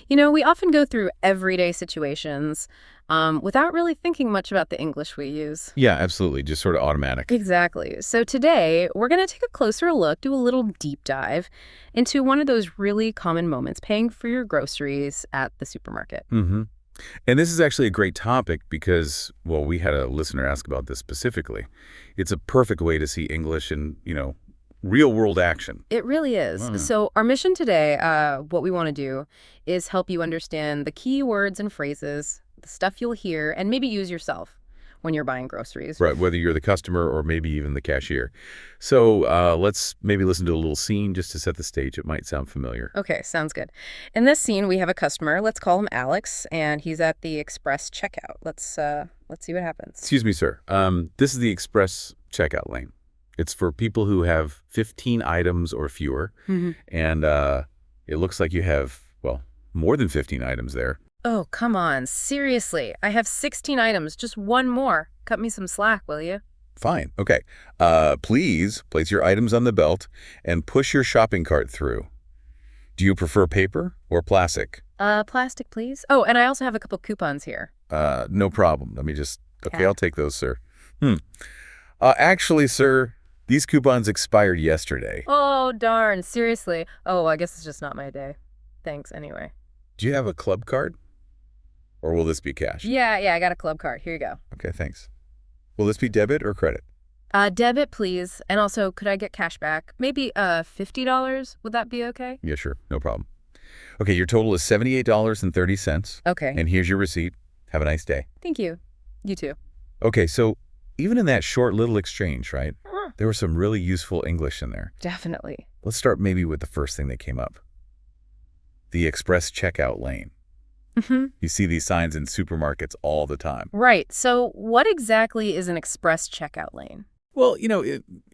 We often go through everyday situations without really thinking much about the English we use. Yeah, absolutely. Just sort of automatic. Exactly. So today, we're going to take a closer look, do a little deep dive into one of those really common moments, paying for your groceries at the supermarket. Mm-hmm. And this is actually a great topic because, well, we had a listener ask about this specifically. It's a perfect way to see English in, real world action. It really is. So our mission today, what we want to do is help you understand the key words and phrases, the stuff you'll hear, and maybe use yourself when you're buying groceries. Right, whether you're the customer or maybe even the cashier. So let's maybe listen to a little scene just to set the stage. It might sound familiar. Okay, sounds good. In this scene, we have a customer. Let's call him Alex, and he's at the express checkout. Let's see what happens. Excuse me, sir. This is the express checkout lane. It's for people who have 15 items or fewer, and it looks like you have, well, more than 15 items there. Oh, come on. Seriously. I have 16 items. Just one more. Cut me some slack, will you? Fine. Okay. Please place your items on the belt and push your shopping cart through. Do you prefer paper or plastic? Plastic, please. Oh, and I also have a couple coupons here. No problem. Let me just... Okay, I'll take those, sir. Actually, sir, these coupons expired yesterday. Oh, darn. Seriously. Oh, I guess it's just not my day. Thanks, anyway. Do you have a club card? Or will this be cash? Yeah, I got a club card. Here you go. Okay, thanks. Will this be debit or credit? Debit, please. And also, could I get cash back? Maybe $50? Would that be okay? Yeah, sure. No problem. Okay, your total is $78.30. Okay. And here's your receipt. Have a nice day. Thank you. You too. Okay, so even in that short little exchange, right, there was some really useful English in there. Definitely. Let's start maybe with the first thing that came up. The express checkout lane. You see these signs in supermarkets all the time. Right. So what exactly is an express checkout lane? Well,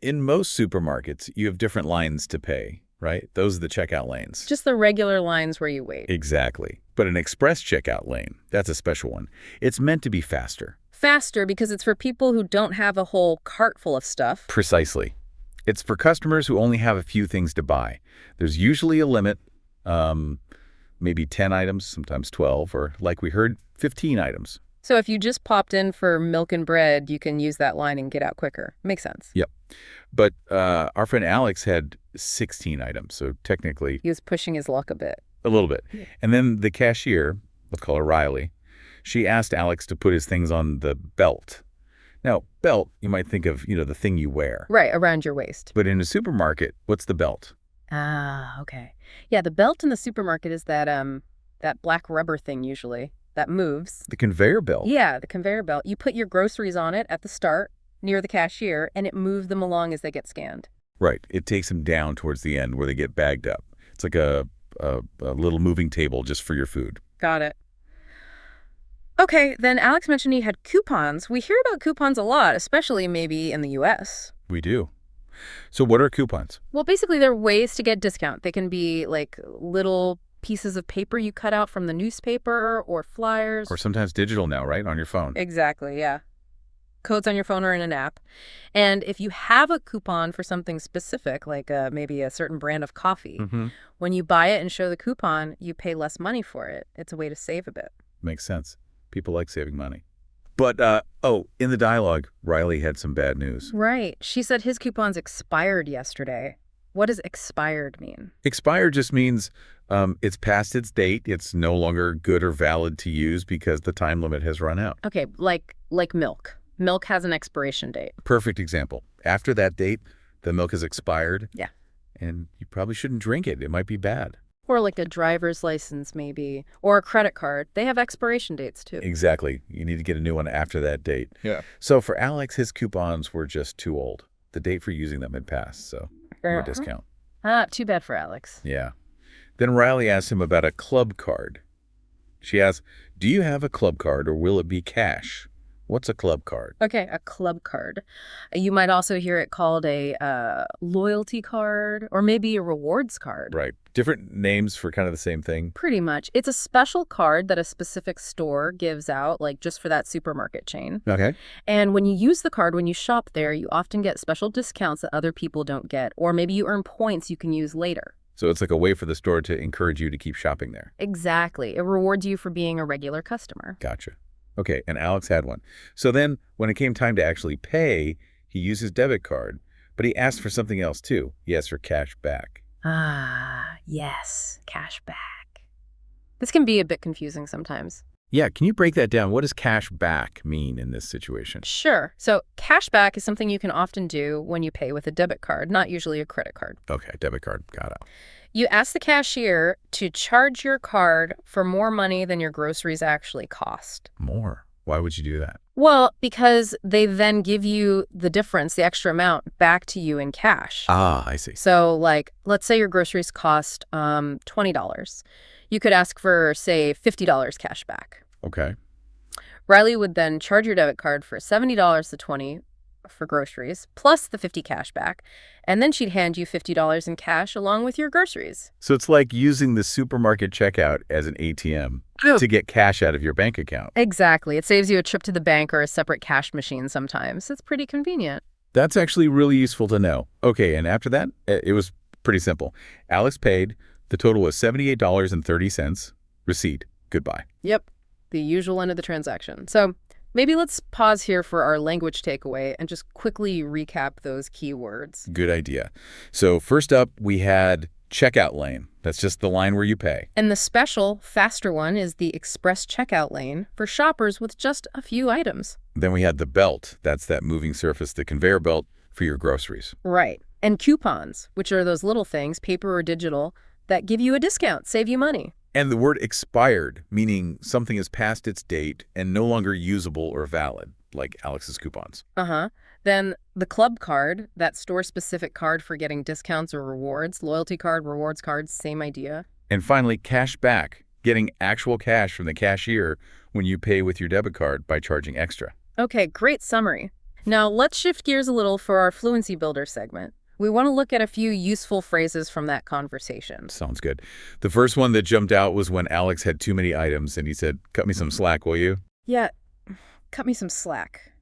in most supermarkets, you have different lines to pay, right? Those are the checkout lanes. Just the regular lines where you wait. Exactly. But an express checkout lane, that's a special one. It's meant to be faster. Faster because it's for people who don't have a whole cart full of stuff. Precisely. It's for customers who only have a few things to buy. There's usually a limit, maybe 10 items, sometimes 12, or like we heard, 15 items. So if you just popped in for milk and bread, you can use that line and get out quicker. Makes sense. Yep. But our friend Alex had 16 items, so technically... He was pushing his luck a bit. A little bit. Yeah. And then the cashier, let's call her Riley, she asked Alex to put his things on the belt. Now, belt, you might think of, the thing you wear. Right, around your waist. But in a supermarket, what's the belt? Ah, okay. Yeah, the belt in the supermarket is that black rubber thing usually that moves. The conveyor belt? Yeah, the conveyor belt. You put your groceries on it at the start, near the cashier, and it moves them along as they get scanned. Right. It takes them down towards the end where they get bagged up. It's like a little moving table just for your food. Got it. Okay, then Alex mentioned he had coupons. We hear about coupons a lot, especially maybe in the U.S. We do. So what are coupons? Well, basically, they're ways to get discount. They can be like little pieces of paper you cut out from the newspaper or flyers. Or sometimes digital now, right? On your phone. Exactly, yeah. Codes on your phone or in an app. And if you have a coupon for something specific, like maybe a certain brand of coffee, when you buy it and show the coupon, you pay less money for it. It's a way to save a bit. Makes sense. People like saving money. But, in the dialogue, Riley had some bad news. Right. She said his coupons expired yesterday. What does expired mean? Expired just means it's past its date. It's no longer good or valid to use because the time limit has run out. Okay, like milk. Milk has an expiration date. Perfect example. After that date, the milk has expired. Yeah. And you probably shouldn't drink it. It might be bad. Or like a driver's license, maybe. Or a credit card. They have expiration dates, too. Exactly. You need to get a new one after that date. Yeah. So for Alex, his coupons were just too old. The date for using them had passed, so no discount. Too bad for Alex. Yeah. Then Riley asked him about a club card. She asked, do you have a club card or will it be cash? What's a club card? Okay, a club card. You might also hear it called a loyalty card or maybe a rewards card. Right. Different names for kind of the same thing. Pretty much. It's a special card that a specific store gives out, like just for that supermarket chain. Okay. And when you use the card, when you shop there, you often get special discounts that other people don't get. Or maybe you earn points you can use later. So it's like a way for the store to encourage you to keep shopping there. Exactly. It rewards you for being a regular customer. Gotcha. Okay, and Alex had one. So then when it came time to actually pay, he used his debit card, but he asked for something else too. He asked for cash back. Ah, yes, cash back. This can be a bit confusing sometimes. Yeah, can you break that down? What does cash back mean in this situation? Sure. So cash back is something you can often do when you pay with a debit card, not usually a credit card. Okay, debit card. Got it. You ask the cashier to charge your card for more money than your groceries actually cost. More? Why would you do that? Well, because they then give you the difference, the extra amount, back to you in cash. Ah, I see. So, like, let's say your groceries cost $20. You could ask for, say, $50 cash back. Okay. Riley would then charge your debit card for $70 to $20 for groceries, plus the $50 cash back, and then she'd hand you $50 in cash along with your groceries. So it's like using the supermarket checkout as an ATM to get cash out of your bank account. Exactly. It saves you a trip to the bank or a separate cash machine sometimes. It's pretty convenient. That's actually really useful to know. Okay, and after that, it was pretty simple. Alex paid. The total was $78.30. Receipt. Goodbye. Yep. The usual end of the transaction. So maybe let's pause here for our language takeaway and just quickly recap those key words. Good idea. So first up, we had checkout lane. That's just the line where you pay. And the special, faster one is the express checkout lane for shoppers with just a few items. Then we had the belt. That's that moving surface, the conveyor belt for your groceries. Right. And coupons, which are those little things, paper or digital, that give you a discount, save you money. And the word expired, meaning something is past its date and no longer usable or valid, like Alex's coupons. Uh-huh. Then the club card, that store-specific card for getting discounts or rewards, loyalty card, rewards card, same idea. And finally, cash back, getting actual cash from the cashier when you pay with your debit card by charging extra. Okay, great summary. Now let's shift gears a little for our Fluency Builder segment. We want to look at a few useful phrases from that conversation. Sounds good. The first one that jumped out was when Alex had too many items and he said, "Cut me some slack, will you?" Yeah, cut me some slack.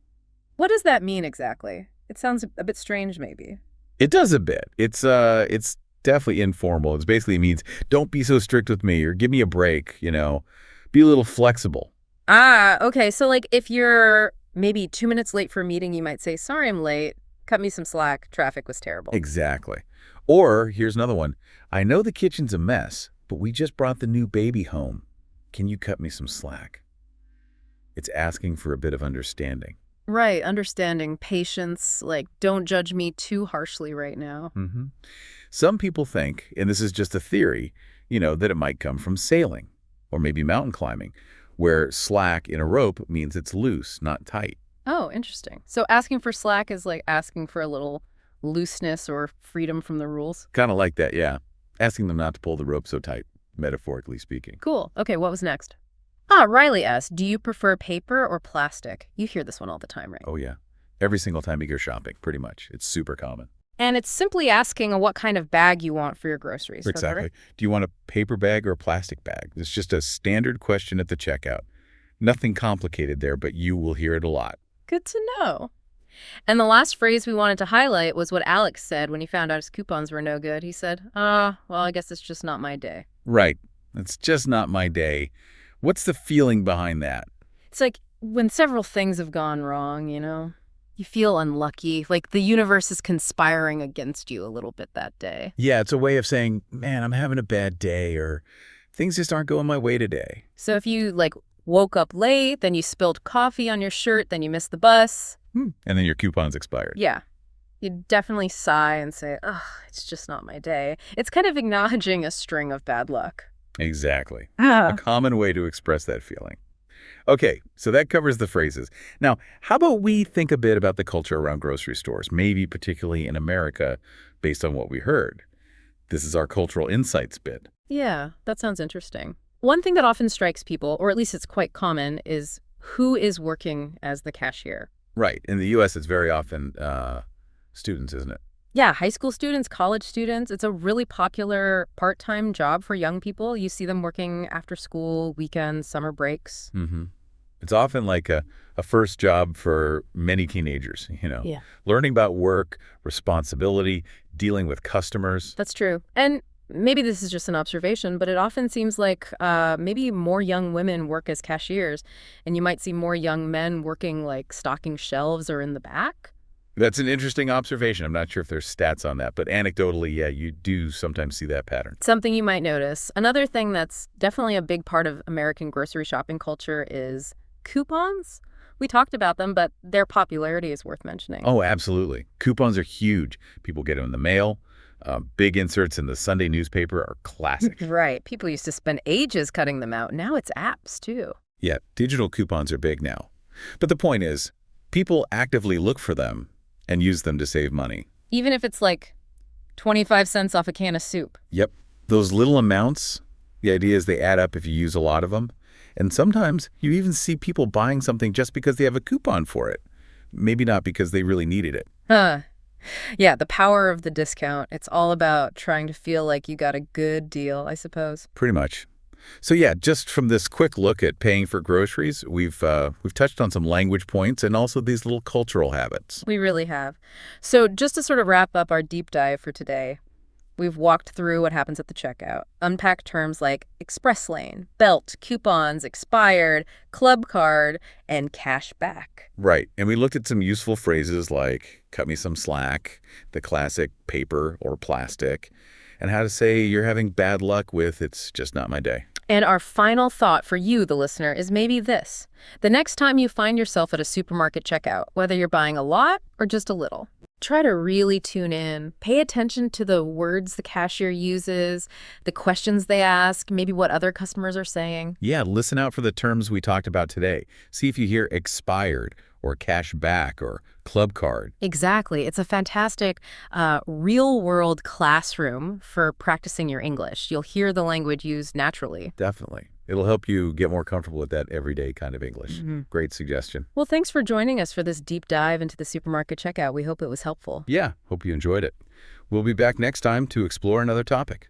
What does that mean exactly? It sounds a bit strange, maybe. It does a bit. It's definitely informal. It basically means don't be so strict with me or give me a break, be a little flexible. Ah, okay. So like if you're maybe 2 minutes late for a meeting, you might say, "Sorry, I'm late. Cut me some slack. Traffic was terrible." Exactly. Or here's another one. "I know the kitchen's a mess, but we just brought the new baby home. Can you cut me some slack?" It's asking for a bit of understanding. Right. Understanding, patience, like don't judge me too harshly right now. Mm-hmm. Some people think, and this is just a theory, that it might come from sailing or maybe mountain climbing, where slack in a rope means it's loose, not tight. Oh, interesting. So asking for slack is like asking for a little looseness or freedom from the rules. Kind of like that, yeah. Asking them not to pull the rope so tight, metaphorically speaking. Cool. Okay, what was next? Ah, Riley asked, do you prefer paper or plastic? You hear this one all the time, right? Oh, yeah. Every single time you go shopping, pretty much. It's super common. And it's simply asking what kind of bag you want for your groceries. Exactly. Remember? Do you want a paper bag or a plastic bag? It's just a standard question at the checkout. Nothing complicated there, but you will hear it a lot. Good to know. And the last phrase we wanted to highlight was what Alex said when he found out his coupons were no good. He said, well, I guess it's just not my day. Right. It's just not my day. What's the feeling behind that? It's like when several things have gone wrong, you feel unlucky, like the universe is conspiring against you a little bit that day. Yeah, it's a way of saying, man, I'm having a bad day, or things just aren't going my way today. So if you woke up late, then you spilled coffee on your shirt, then you missed the bus. And then your coupon's expired. Yeah. You definitely sigh and say, it's just not my day. It's kind of acknowledging a string of bad luck. Exactly. A common way to express that feeling. Okay, so that covers the phrases. Now, how about we think a bit about the culture around grocery stores, maybe particularly in America, based on what we heard. This is our cultural insights bit. Yeah, that sounds interesting. One thing that often strikes people, or at least it's quite common, is who is working as the cashier. Right. In the U.S., it's very often students, isn't it? Yeah, high school students, college students. It's a really popular part-time job for young people. You see them working after school, weekends, summer breaks. Mm-hmm. It's often like a first job for many teenagers, Yeah. Learning about work, responsibility, dealing with customers. That's true. And maybe this is just an observation, but it often seems like maybe more young women work as cashiers, and you might see more young men working like stocking shelves or in the back. That's an interesting observation. I'm not sure if there's stats on that, but anecdotally, yeah, you do sometimes see that pattern. Something you might notice. Another thing that's definitely a big part of American grocery shopping culture is coupons. We talked about them, but their popularity is worth mentioning. Oh, absolutely. Coupons are huge. People get them in the mail. Big inserts in the Sunday newspaper are classic. Right. People used to spend ages cutting them out. Now it's apps, too. Yeah, digital coupons are big now. But the point is, people actively look for them and use them to save money. Even if it's like 25 cents off a can of soup. Yep. Those little amounts, the idea is they add up if you use a lot of them. And sometimes you even see people buying something just because they have a coupon for it. Maybe not because they really needed it. Huh. Yeah, the power of the discount. It's all about trying to feel like you got a good deal, I suppose. Pretty much. So yeah, just from this quick look at paying for groceries, we've touched on some language points and also these little cultural habits. We really have. So just to sort of wrap up our deep dive for today, we've walked through what happens at the checkout, unpacked terms like express lane, belt, coupons, expired, club card, and cash back. Right. And we looked at some useful phrases like cut me some slack, the classic paper or plastic, and how to say you're having bad luck with it's just not my day. And our final thought for you, the listener, is maybe this. The next time you find yourself at a supermarket checkout, whether you're buying a lot or just a little, try to really tune in. Pay attention to the words the cashier uses, the questions they ask, maybe what other customers are saying. Yeah, listen out for the terms we talked about today. See if you hear expired or cash back or club card. Exactly. It's a fantastic real-world classroom for practicing your English. You'll hear the language used naturally. Definitely. It'll help you get more comfortable with that everyday kind of English. Great suggestion. Well, thanks for joining us for this deep dive into the supermarket checkout. We hope it was helpful. Yeah, hope you enjoyed it. We'll be back next time to explore another topic.